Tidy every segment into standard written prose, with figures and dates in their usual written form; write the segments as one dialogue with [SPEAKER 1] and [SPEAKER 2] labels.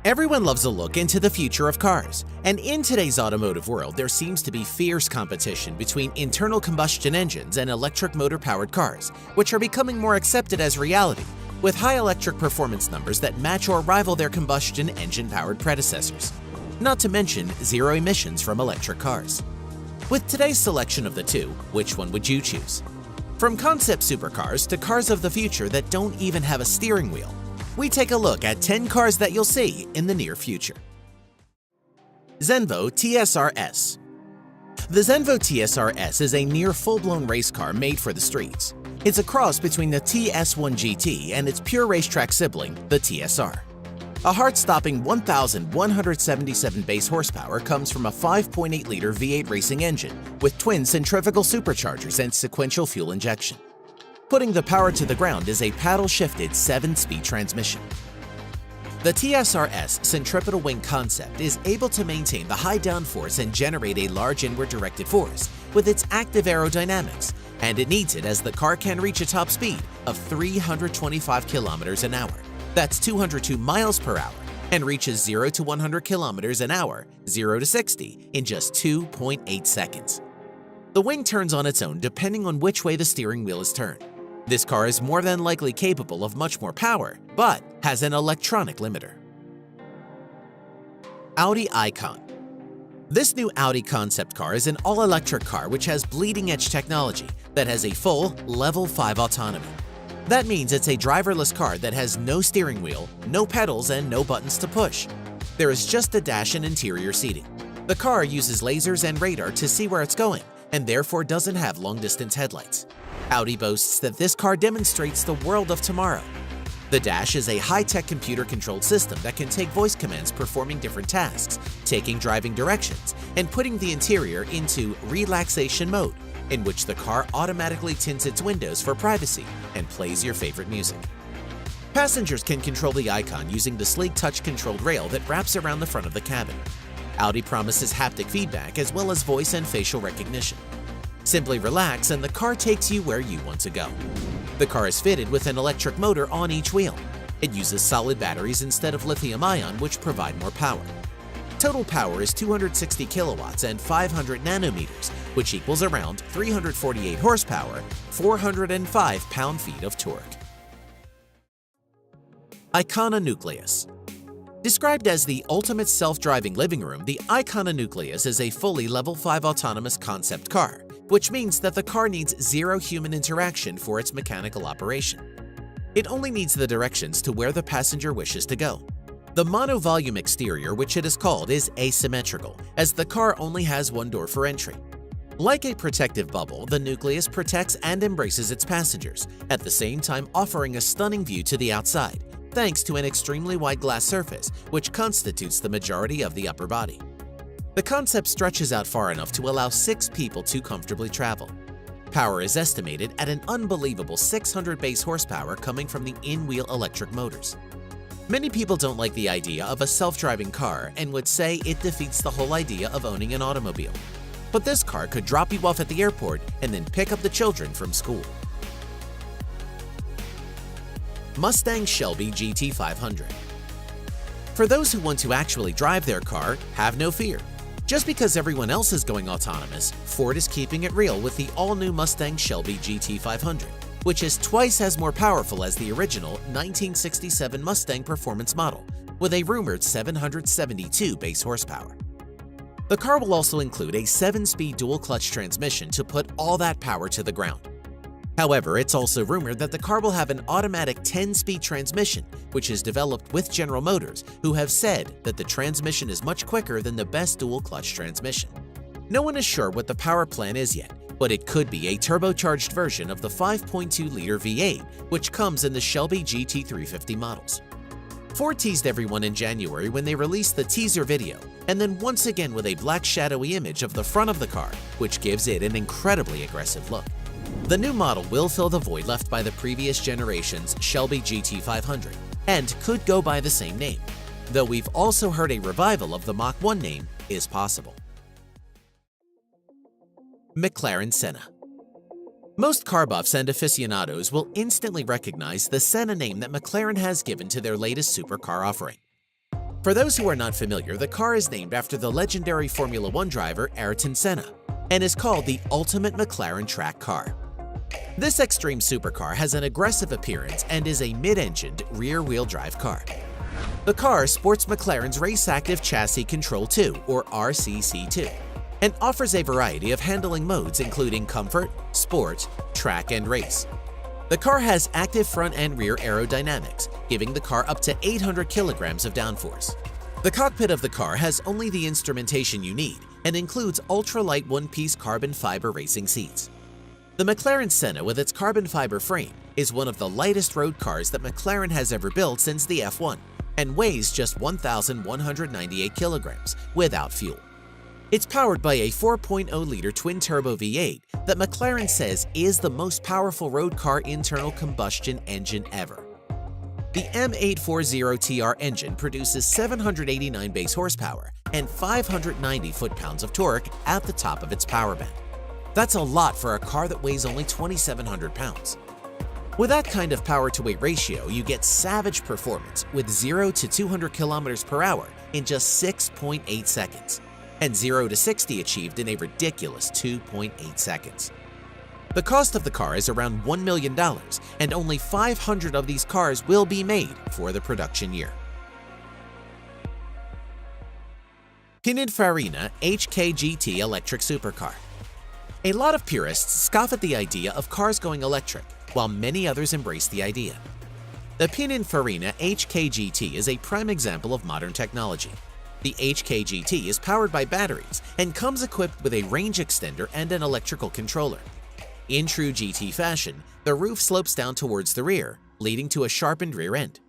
[SPEAKER 1] Everyone loves a look into the future of cars, and in today's automotive world, there seems to be fierce competition between internal combustion engines and electric motor-powered cars, which are becoming more accepted as reality, with high electric performance numbers that match or rival their combustion engine-powered predecessors. Not to mention zero emissions from electric cars. With today's selection of the two, which one would you choose? From concept supercars to cars of the future that don't even have a steering wheel, we take a look at 10 cars that you'll see in the near future. Zenvo TSR-S. The Zenvo TSR-S is a near full-blown race car made for the streets. It's a cross between the TS1 GT and its pure racetrack sibling, the TSR. A heart-stopping 1,177 base horsepower comes from a 5.8-liter V8 racing engine with twin centrifugal superchargers and sequential fuel injection. Putting the power to the ground is a paddle-shifted 7-speed transmission. The TSR-S centripetal wing concept is able to maintain the high downforce and generate a large inward-directed force with its active aerodynamics, and it needs it as the car can reach a top speed of 325 kilometers an hour. That's 202 miles per hour, and reaches 0 to 100 kilometers an hour, 0 to 60, in just 2.8 seconds. The wing turns on its own depending on which way the steering wheel is turned. This car is more than likely capable of much more power, but has an electronic limiter. Audi Aicon. This new Audi concept car is an all-electric car which has bleeding-edge technology that has a full Level 5 autonomy. That means it's a driverless car that has no steering wheel, no pedals, and no buttons to push. There is just a dash and interior seating. The car uses lasers and radar to see where it's going, and therefore doesn't have long-distance headlights. Audi boasts that this car demonstrates the world of tomorrow. The dash is a high-tech computer-controlled system that can take voice commands performing different tasks, taking driving directions, and putting the interior into relaxation mode, in which the car automatically tints its windows for privacy and plays your favorite music. Passengers can control the Aicon using the sleek touch-controlled rail that wraps around the front of the cabin. Audi promises haptic feedback as well as voice and facial recognition. Simply relax and the car takes you where you want to go. The car is fitted with an electric motor on each wheel. It uses solid batteries instead of lithium-ion, which provide more power. Total power is 260 kilowatts and 500 nanometers, which equals around 348 horsepower, 405 pound-feet of torque. Icona Nucleus. Described as the ultimate self-driving living room, the Icona Nucleus is a fully Level 5 autonomous concept car, which means that the car needs zero human interaction for its mechanical operation. It only needs the directions to where the passenger wishes to go. The monovolume exterior, which it is called, is asymmetrical, as the car only has one door for entry. Like a protective bubble, the Nucleus protects and embraces its passengers, at the same time offering a stunning view to the outside, thanks to an extremely wide glass surface, which constitutes the majority of the upper body. The concept stretches out far enough to allow 6 people to comfortably travel. Power is estimated at an unbelievable 600 base horsepower coming from the in-wheel electric motors. Many people don't like the idea of a self-driving car and would say it defeats the whole idea of owning an automobile. But this car could drop you off at the airport and then pick up the children from school. Mustang Shelby GT500. For those who want to actually drive their car, have no fear. Just because everyone else is going autonomous, Ford is keeping it real with the all-new Mustang Shelby GT500, which is twice as more powerful as the original 1967 Mustang performance model, with a rumored 772 base horsepower. The car will also include a 7-speed dual-clutch transmission to put all that power to the ground. However, it's also rumored that the car will have an automatic 10-speed transmission, which is developed with General Motors, who have said that the transmission is much quicker than the best dual-clutch transmission. No one is sure what the power plan is yet, but it could be a turbocharged version of the 5.2-liter V8, which comes in the Shelby GT350 models. Ford teased everyone in January when they released the teaser video, and then once again with a black shadowy image of the front of the car, which gives it an incredibly aggressive look. The new model will fill the void left by the previous generation's Shelby GT500 and could go by the same name, though we've also heard a revival of the Mach 1 name is possible. McLaren Senna. Most car buffs and aficionados will instantly recognize the Senna name that McLaren has given to their latest supercar offering. For those who are not familiar, the car is named after the legendary Formula One driver Ayrton Senna and is called the ultimate McLaren track car. This extreme supercar has an aggressive appearance and is a mid-engined, rear-wheel drive car. The car sports McLaren's Race-Active Chassis Control 2, or RCC2, and offers a variety of handling modes including comfort, sport, track, and race. The car has active front and rear aerodynamics, giving the car up to 800 kilograms of downforce. The cockpit of the car has only the instrumentation you need and includes ultra-light one-piece carbon fiber racing seats. The McLaren Senna with its carbon fiber frame is one of the lightest road cars that McLaren has ever built since the F1 and weighs just 1,198 kilograms without fuel. It's powered by a 4.0-liter twin-turbo V8 that McLaren says is the most powerful road car internal combustion engine ever. The M840TR engine produces 789 base horsepower and 590 foot-pounds of torque at the top of its power band. That's a lot for a car that weighs only 2,700 pounds. With that kind of power-to-weight ratio, you get savage performance with 0 to 200 kilometers per hour in just 6.8 seconds, and 0 to 60 achieved in a ridiculous 2.8 seconds. The cost of the car is around $1 million, and only 500 of these cars will be made for the production year. Pininfarina HKGT electric supercar. A lot of purists scoff at the idea of cars going electric, while many others embrace the idea. The Pininfarina HKGT is a prime example of modern technology. The HKGT is powered by batteries and comes equipped with a range extender and an electrical controller. In true GT fashion, the roof slopes down towards the rear, leading to a sharpened rear end.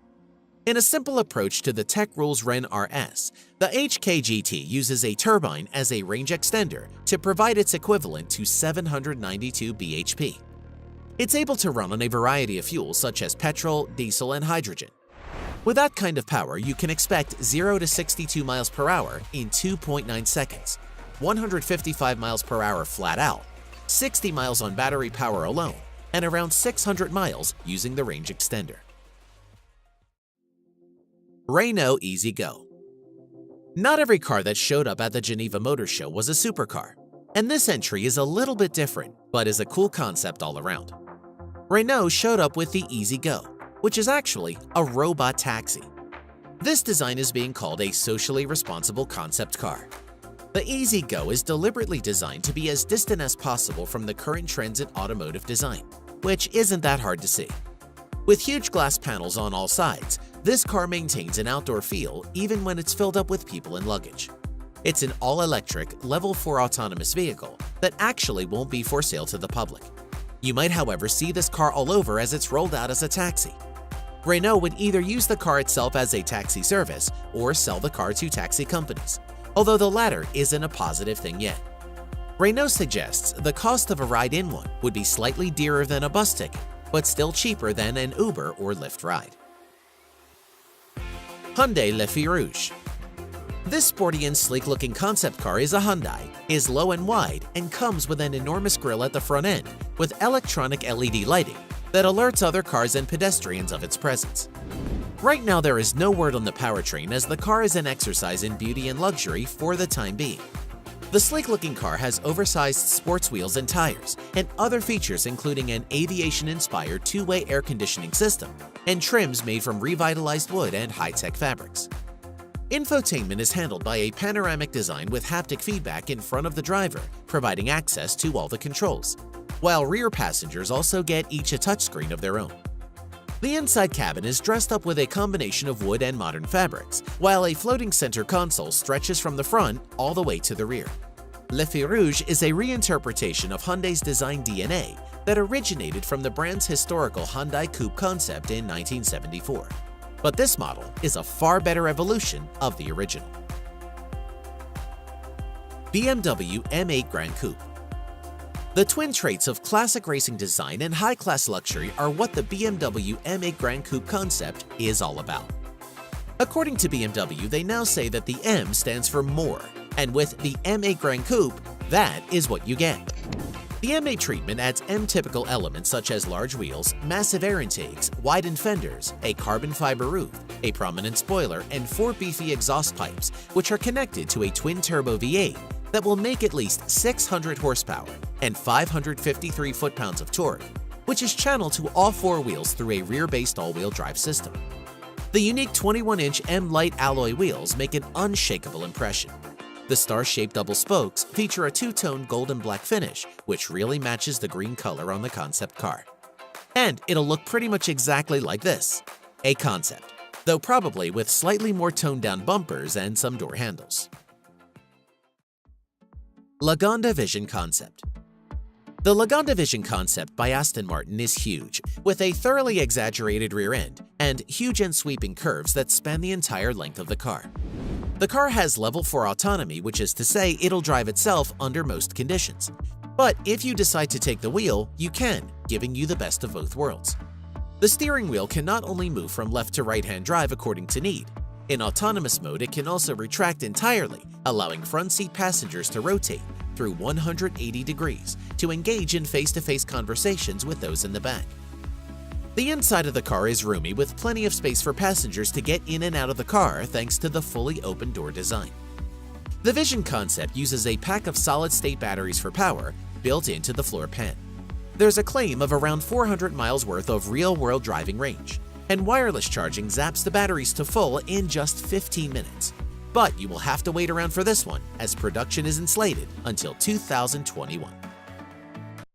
[SPEAKER 1] In a simple approach to the Tech Rules Ren RS, the HKGT uses a turbine as a range extender to provide its equivalent to 792 bhp. It's able to run on a variety of fuels such as petrol, diesel, and hydrogen. With that kind of power, you can expect 0 to 62 miles per hour in 2.9 seconds, 155 miles per hour flat out, 60 miles on battery power alone, and around 600 miles using the range extender. Renault Easy Go. Not every car that showed up at the Geneva Motor Show was a supercar, and this entry is a little bit different, but is a cool concept all around. Renault showed up with the Easy Go, which is actually a robot taxi. This design is being called a socially responsible concept car. The Easy Go is deliberately designed to be as distant as possible from the current trends in automotive design, which isn't that hard to see. With huge glass panels on all sides, this car maintains an outdoor feel even when it's filled up with people and luggage. It's an all-electric, Level 4 autonomous vehicle that actually won't be for sale to the public. You might, however, see this car all over as it's rolled out as a taxi. Renault would either use the car itself as a taxi service or sell the car to taxi companies, although the latter isn't a positive thing yet. Renault suggests the cost of a ride in one would be slightly dearer than a bus ticket, but still cheaper than an Uber or Lyft ride. Hyundai Le Feu Rouge. This sporty and sleek-looking concept car is a Hyundai, is low and wide, and comes with an enormous grille at the front end with electronic LED lighting that alerts other cars and pedestrians of its presence. Right now there is no word on the powertrain as the car is an exercise in beauty and luxury for the time being. The sleek-looking car has oversized sports wheels and tires, and other features including an aviation-inspired two-way air conditioning system and trims made from revitalized wood and high-tech fabrics. Infotainment is handled by a panoramic design with haptic feedback in front of the driver, providing access to all the controls, while rear passengers also get each a touchscreen of their own. The inside cabin is dressed up with a combination of wood and modern fabrics, while a floating center console stretches from the front all the way to the rear. Le Feu Rouge is a reinterpretation of Hyundai's design DNA that originated from the brand's historical Hyundai Coupe concept in 1974. But this model is a far better evolution of the original. BMW M8 Gran Coupe. The twin traits of classic racing design and high-class luxury are what the BMW M8 Gran Coupe concept is all about. According to BMW, they now say that the M stands for more, and with the M8 Gran Coupe, that is what you get. The M8 treatment adds M-typical elements such as large wheels, massive air intakes, widened fenders, a carbon fiber roof, a prominent spoiler, and 4 beefy exhaust pipes, which are connected to a twin-turbo V8 that will make at least 600 horsepower and 553 foot-pounds of torque, which is channeled to all 4 wheels through a rear-based all-wheel drive system. The unique 21-inch M-Lite alloy wheels make an unshakable impression. The star-shaped double spokes feature a two-tone gold and black finish, which really matches the green color on the concept car. And it'll look pretty much exactly like this, a concept, though probably with slightly more toned-down bumpers and some door handles. Lagonda Vision Concept. The Lagonda Vision concept by Aston Martin is huge, with a thoroughly exaggerated rear end and huge and sweeping curves that span the entire length of the car. The car has level 4 autonomy, which is to say it'll drive itself under most conditions. But if you decide to take the wheel, you can, giving you the best of both worlds. The steering wheel can not only move from left to right-hand drive according to need. In autonomous mode, it can also retract entirely, allowing front seat passengers to rotate through 180 degrees to engage in face-to-face conversations with those in the back. The inside of the car is roomy with plenty of space for passengers to get in and out of the car thanks to the fully open door design. The Vision concept uses a pack of solid-state batteries for power built into the floor pan. There's a claim of around 400 miles worth of real-world driving range, and wireless charging zaps the batteries to full in just 15 minutes. But you will have to wait around for this one, as production isn't slated until 2021.